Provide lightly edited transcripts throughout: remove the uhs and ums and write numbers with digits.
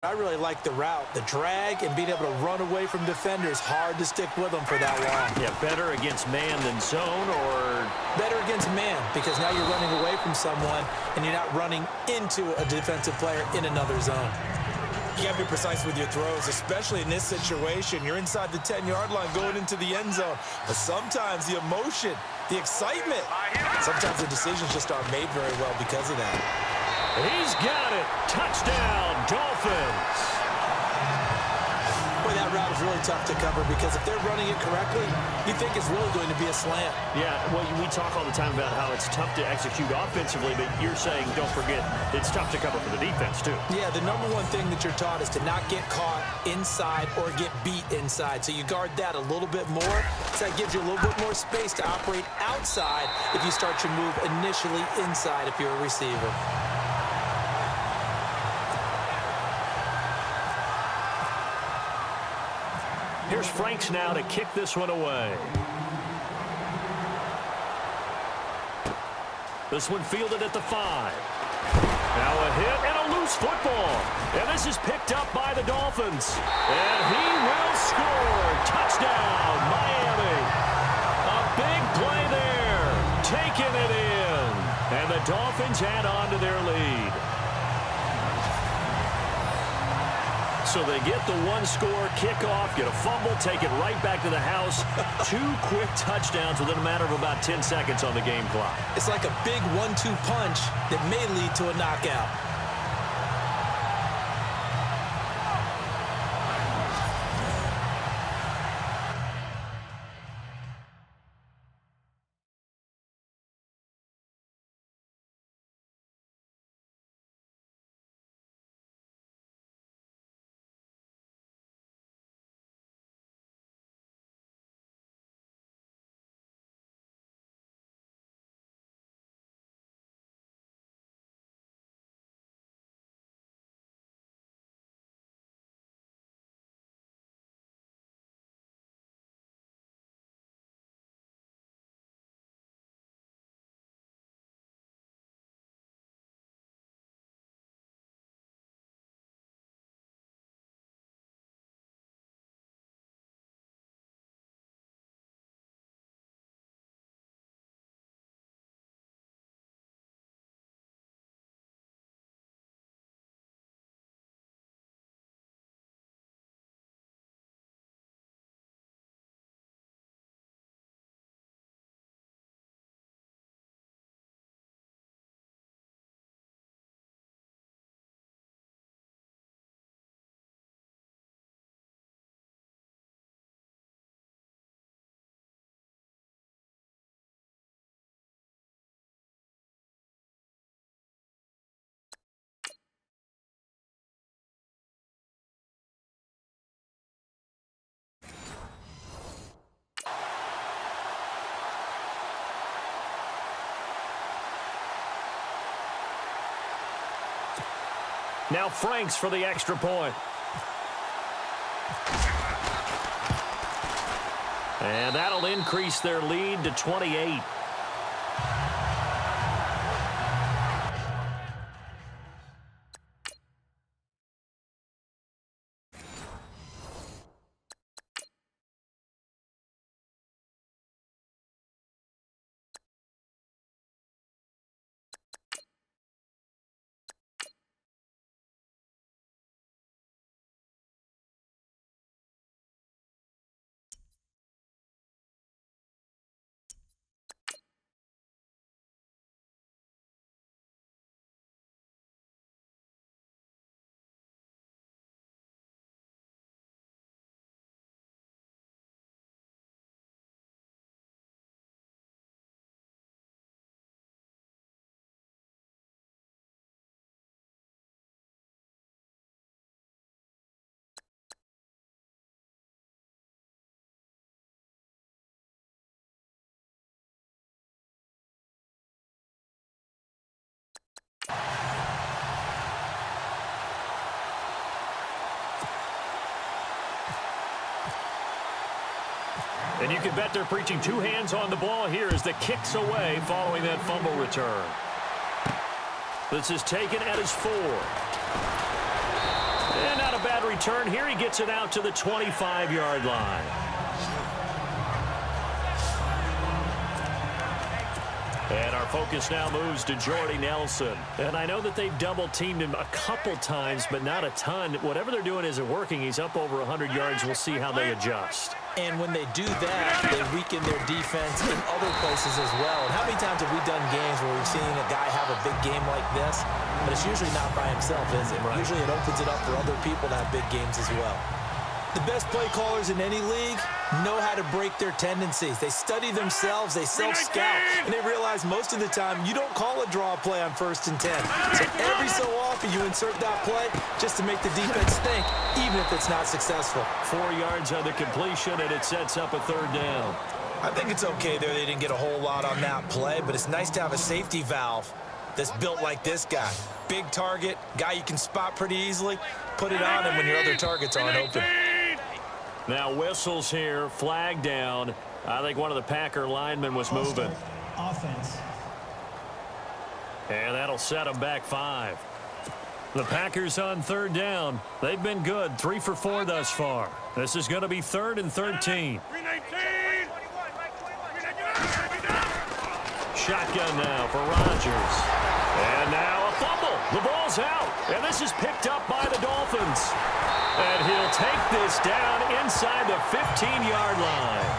I really like the route, the drag, and being able to run away from defenders. Hard to stick with them for that long. Yeah, better against man than zone, or? Better against man, because now you're running away from someone, and you're not running into a defensive player in another zone. You got to be precise with your throws, especially in this situation. You're inside the 10-yard line going into the end zone. But sometimes the emotion, the excitement, sometimes the decisions just aren't made very well because of that. He's got it. Touchdown, Dolphins. Boy, that route is really tough to cover because if they're running it correctly, you think it's really going to be a slant. Yeah, well, we talk all the time about how it's tough to execute offensively, but you're saying, don't forget, it's tough to cover for the defense, too. Yeah, the number one thing that you're taught is to not get caught inside or get beat inside. So you guard that a little bit more. So that gives you a little bit more space to operate outside if you start your move initially inside if you're a receiver. Here's Franks now to kick this one away. This one fielded at the 5. Now a hit and a loose football. And this is picked up by the Dolphins. And he will score. Touchdown, Miami. A big play there. Taking it in. And the Dolphins add on to their lead. So they get the one-score kickoff, get a fumble, take it right back to the house. 2 quick touchdowns within a matter of about 10 seconds on the game clock. It's like a big 1-2 punch that may lead to a knockout. Now Franks for the extra point. And that'll increase their lead to 28. And you can bet they're preaching 2 hands on the ball here as the kick's away following that fumble return. This is taken at his 4. And return here. He gets it out to the 25-yard line. And our focus now moves to Jordy Nelson. And I know that they've double-teamed him a couple times, but not a ton. Whatever they're doing isn't working. He's up over 100 yards. We'll see how they adjust. And when they do that, they weaken their defense in other places as well. And how many times have we done games where we've seen a guy have a big game like this? But it's usually not by himself, is it? Right. Usually it opens it up for other people to have big games as well. The best play callers in any league know how to break their tendencies. They study themselves, they self-scout, and they realize most of the time you don't call a draw play on 1st and 10. So every so often you insert that play just to make the defense think, even if it's not successful. 4 yards on the completion, and it sets up a 3rd down. I think it's okay there. They didn't get a whole lot on that play, but it's nice to have a safety valve that's built like this guy. Big target, guy you can spot pretty easily. Put it on him when your other targets aren't open. Now whistles here, flag down. I think one of the Packer linemen was moving. Offense. And that'll set them back 5. The Packers on 3rd down. They've been good, 3 for 4 thus far. This is going to be 3rd and 13. Shotgun now for Rodgers. And now a fumble. The ball's out. And this is picked up by the Dolphins. And he'll take this down inside the 15-yard line.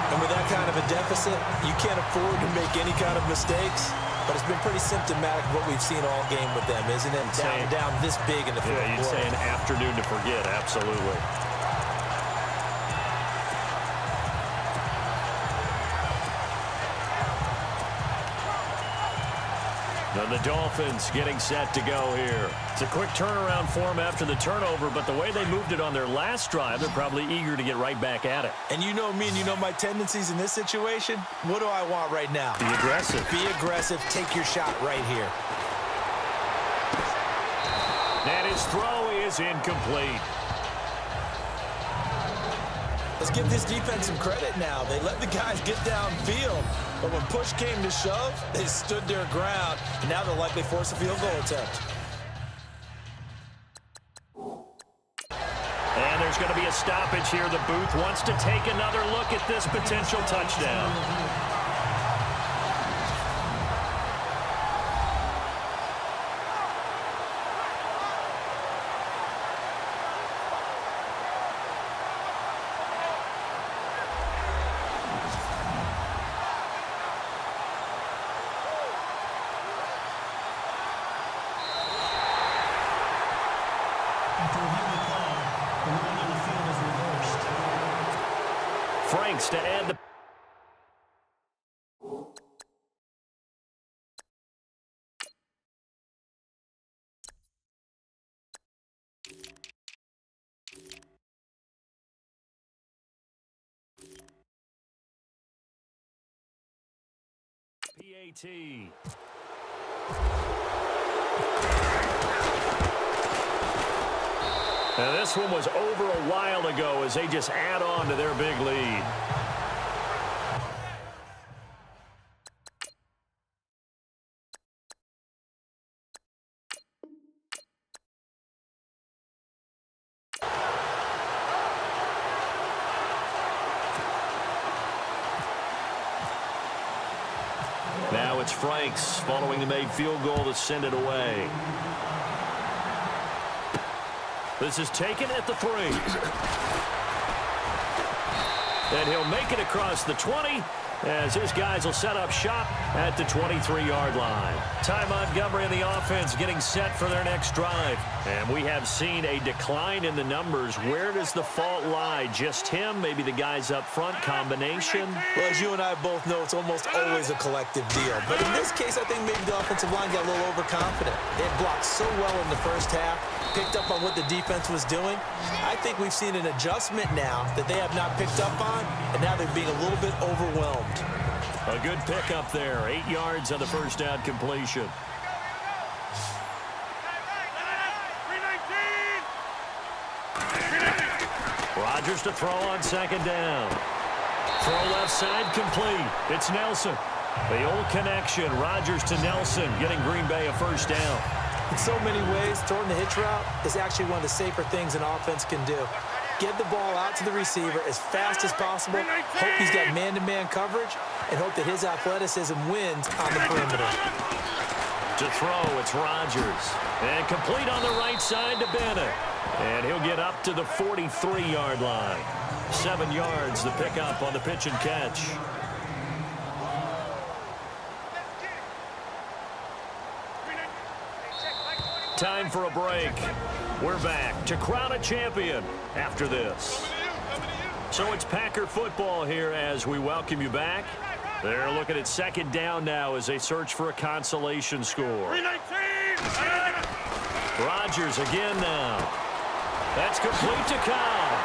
And with that kind of a deficit, you can't afford to make any kind of mistakes. But it's been pretty symptomatic of what we've seen all game with them, isn't it? Down this big in the fourth quarter. Yeah, you'd say an afternoon to forget, absolutely. And the Dolphins getting set to go here. It's a quick turnaround for them after the turnover, but the way they moved it on their last drive, they're probably eager to get right back at it. And you know me and you know my tendencies in this situation. What do I want right now? Be aggressive. Be aggressive. Take your shot right here. And his throw is incomplete. Let's give this defense some credit now. They let the guys get downfield. But when push came to shove, they stood their ground. And now they'll likely force a field goal attempt. And there's going to be a stoppage here. The booth wants to take another look at this potential touchdown. Franks to add the... PAT. Now this one was over a while ago as they just add on to their big lead. Now it's Franks following the made field goal to send it away. This is taken at the 3. And he'll make it across the 20 as his guys will set up shop at the 23-yard line. Ty Montgomery and the offense getting set for their next drive. And we have seen a decline in the numbers. Where does the fault lie? Just him? Maybe the guys up front? Combination? Well, as you and I both know, it's almost always a collective deal. But in this case, I think maybe the offensive line got a little overconfident. They had blocked so well in the first half, picked up on what the defense was doing. I think we've seen an adjustment now that they have not picked up on, and now they're being a little bit overwhelmed. A good pickup there. 8 yards on the first down completion. Rodgers to throw on second down. Throw left side complete. It's Nelson. The old connection. Rodgers to Nelson getting Green Bay a first down. In so many ways, throwing the hitch route is actually one of the safer things an offense can do. Get the ball out to the receiver as fast as possible, hope he's got man-to-man coverage, and hope that his athleticism wins on the perimeter. To throw, it's Rodgers. And complete on the right side to Bennett. And he'll get up to the 43-yard line. 7 yards to pick up on the pitch and catch. Time for a break. We're back to crown a champion after this. So it's Packer football here as we welcome you back. They're looking at second down now as they search for a consolation score. Rodgers again now. That's complete to Cobb.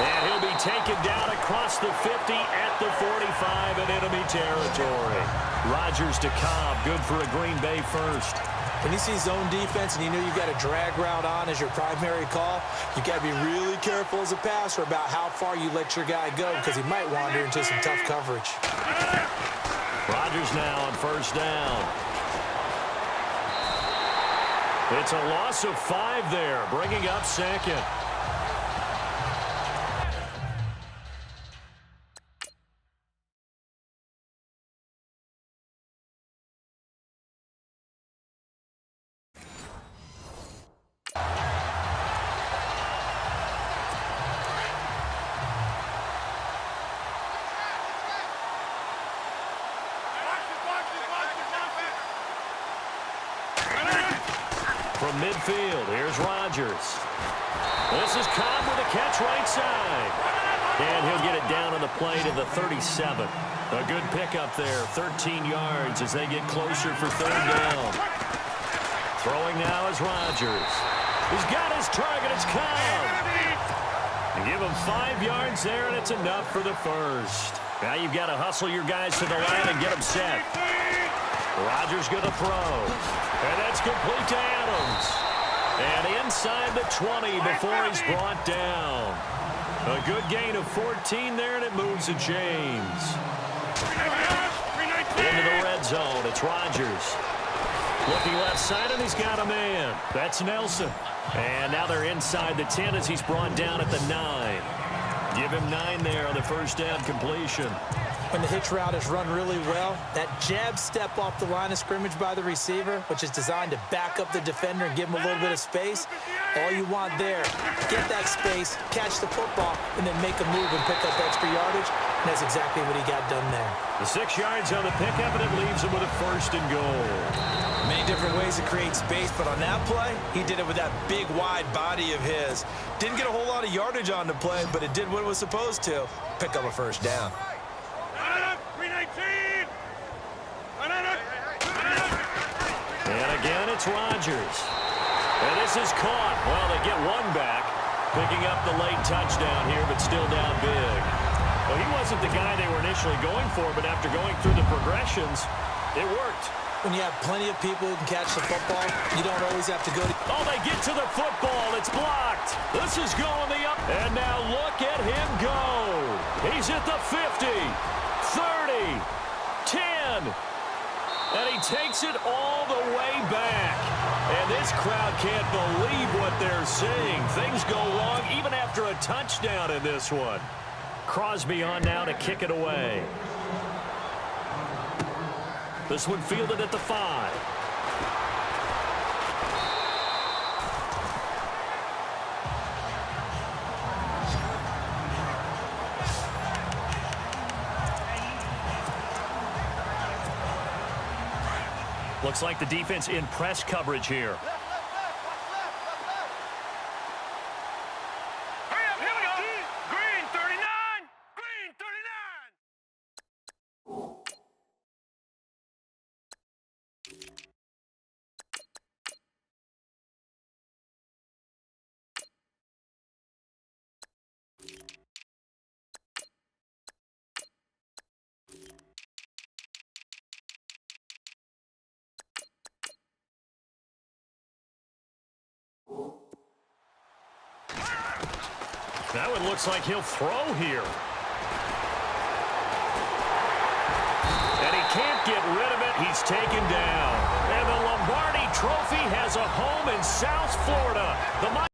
And he'll be taken down across the 50 at the 45 in enemy territory. Rodgers to Cobb, good for a Green Bay first. When you see zone defense and you know you've got a drag route on as your primary call, you got to be really careful as a passer about how far you let your guy go because he might wander into some tough coverage. Rodgers now on first down. It's a loss of 5 there, bringing up second. From midfield, here's Rodgers. This is Cobb with a catch right side. And he'll get it down on the play to the 37. A good pickup there, 13 yards as they get closer for third down. Throwing now is Rodgers. He's got his target, it's Cobb. And give him 5 yards there, and it's enough for the first. Now you've got to hustle your guys to the line and get them set. Rodgers going to throw. And that's complete to Adams. And inside the 20 before he's brought down. A good gain of 14 there, and it moves the chains. Into the red zone, it's Rodgers. Looking left side, and he's got a man. That's Nelson. And now they're inside the 10 as he's brought down at the 9. Give him 9 there on the first down completion. When the hitch route is run really well, that jab step off the line of scrimmage by the receiver, which is designed to back up the defender and give him a little bit of space, all you want there, get that space, catch the football, and then make a move and pick up extra yardage, and that's exactly what he got done there. The 6 yards on the pickup, and it leaves him with a first and goal. Many different ways to create space, but on that play, he did it with that big, wide body of his. Didn't get a whole lot of yardage on the play, but it did what it was supposed to, pick up a first down. And again, it's Rodgers. And this is caught. Well, they get one back, picking up the late touchdown here, but still down big. Well, he wasn't the guy they were initially going for, but after going through the progressions, it worked. When you have plenty of people who can catch the football, you don't always have to go to... Oh, they get to the football. It's blocked. This is going the up. And now look at him go. He's at the 50, 30, 10. And he takes it all the way back. And this crowd can't believe what they're seeing. Things go wrong even after a touchdown in this one. Crosby on now to kick it away. This one fielded at the 5. Looks like the defense in press coverage here. Now it looks like he'll throw here. And he can't get rid of it. He's taken down. And the Lombardi trophy has a home in South Florida. The